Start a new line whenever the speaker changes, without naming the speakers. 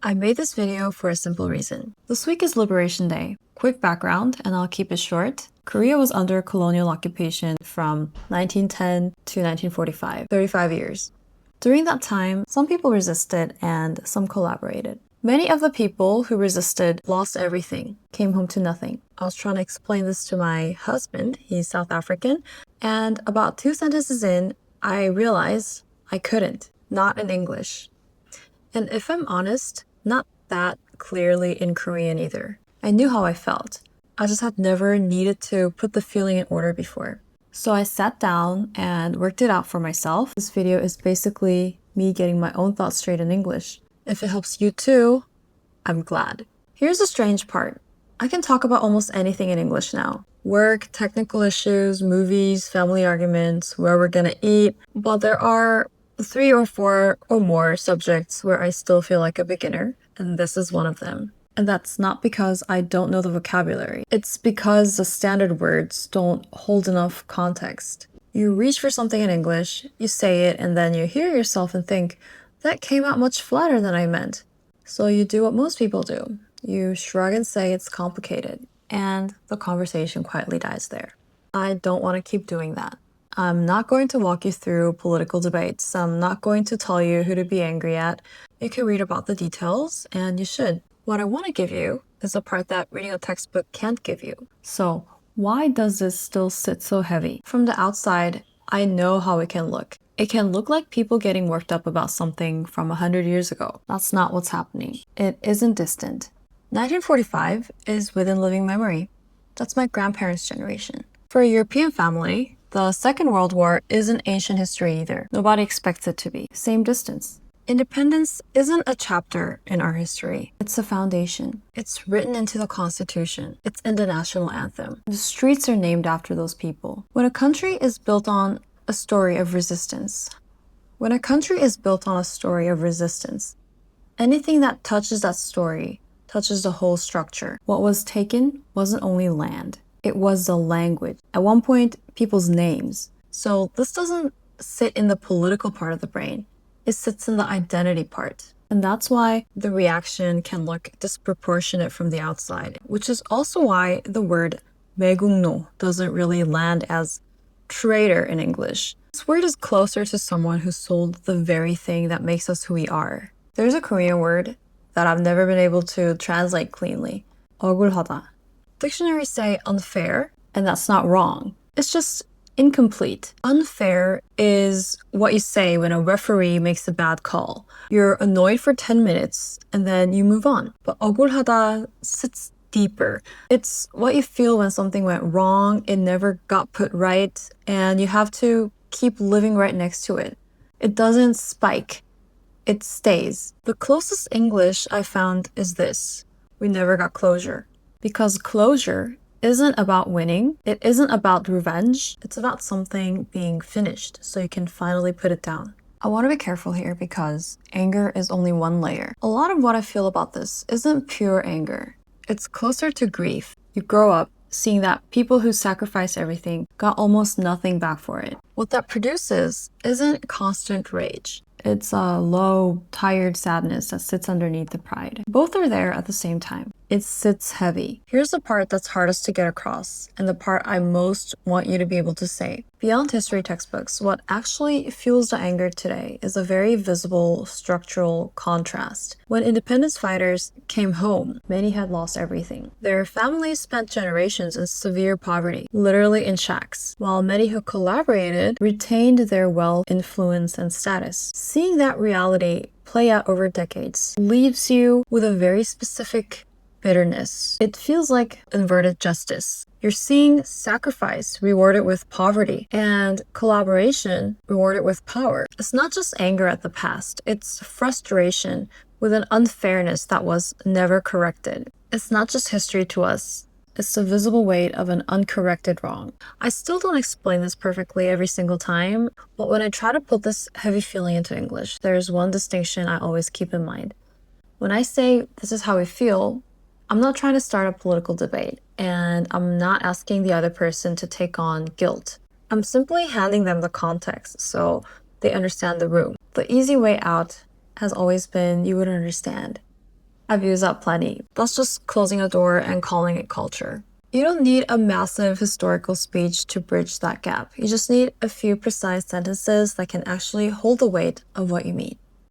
I made this video for a simple reason. This week is Liberation Day. Quick background, and I'll keep it short. Korea was under colonial occupation from 1910 to 1945, 35 years. During that time, some people resisted and some collaborated. Many of the people who resisted lost everything, came home to nothing. I was trying to explain this to my husband, he's South African, and about 2 sentences in, I realized I couldn't, not in English. And if I'm honest, not that clearly in Korean either. I knew how I felt. I just had never needed to put the feeling in order before. So I sat down and worked it out for myself. This video is basically me getting my own thoughts straight in English. If it helps you too, I'm glad. Here's the strange part. I can talk about almost anything in English now. Work, technical issues, movies, family arguments, where we're gonna eat. But there are 3 or 4 or more subjects where I still feel like a beginner, and this is one of them. And that's not because I don't know the vocabulary. It's because the standard words don't hold enough context. You reach for something in English, you say it, and then you hear yourself and think, that came out much flatter than I meant. So you do what most people do. You shrug and say it's complicated, and the conversation quietly dies there. I don't want to keep doing that. I'm not going to walk you through political debates. I'm not going to tell you who to be angry at. You can read about the details, and you should. What I want to give you is the part that reading a textbook can't give you. So, why does this still sit so heavy? From the outside, I know how it can look. It can look like people getting worked up about something from 100 years ago. That's not what's happening. It isn't distant. 1945 is within living memory. That's my grandparents' generation. For a European family, the Second World War isn't ancient history either. Nobody expects it to be. Same distance. Independence isn't a chapter in our history. It's a foundation. It's written into the Constitution. It's in the national anthem. The streets are named after those people. When a country is built on a story of resistance, anything that touches that story touches the whole structure. What was taken wasn't only land. It was the language. At one point, people's names. So this doesn't sit in the political part of the brain. It sits in the identity part. And that's why the reaction can look disproportionate from the outside, which is also why the word 매국노 doesn't really land as traitor in English. This word is closer to someone who sold the very thing that makes us who we are. There's a Korean word that I've never been able to translate cleanly. 억울하다. Dictionaries say unfair, and that's not wrong. It's just incomplete. Unfair is what you say when a referee makes a bad call. You're annoyed for 10 minutes, and then you move on. But 억울하다 sits deeper. It's what you feel when something went wrong, it never got put right, and you have to keep living right next to it. It doesn't spike. It stays. The closest English I found is this. We never got closure. Because closure isn't about winning. It isn't about revenge. It's about something being finished, so you can finally put it down. I want to be careful here because anger is only one layer. A lot of what I feel about this isn't pure anger. It's closer to grief. You grow up seeing that people who sacrificed everything got almost nothing back for it. What that produces isn't constant rage. It's a low, tired sadness that sits underneath the pride. Both are there at the same time. It sits heavy. Here's the part that's hardest to get across, and the part I most want you to be able to say. Beyond history textbooks, what actually fuels the anger today is a very visible structural contrast. When independence fighters came home, many had lost everything. Their families spent generations in severe poverty, literally in shacks, while many who collaborated retained their wealth, influence, and status. Seeing that reality play out over decades leaves you with a very specific bitterness. It feels like inverted justice. You're seeing sacrifice rewarded with poverty and collaboration rewarded with power. It's not just anger at the past, it's frustration with an unfairness that was never corrected. It's not just history to us. It's the visible weight of an uncorrected wrong. I still don't explain this perfectly every single time, but when I try to put this heavy feeling into English, there's one distinction I always keep in mind. When I say this is how I feel, I'm not trying to start a political debate, and I'm not asking the other person to take on guilt. I'm simply handing them the context so they understand the room. The easy way out has always been you would understand. I've used that plenty. That's just closing a door and calling it culture. You don't need a massive historical speech to bridge that gap. You just need a few precise sentences that can actually hold the weight of what you mean.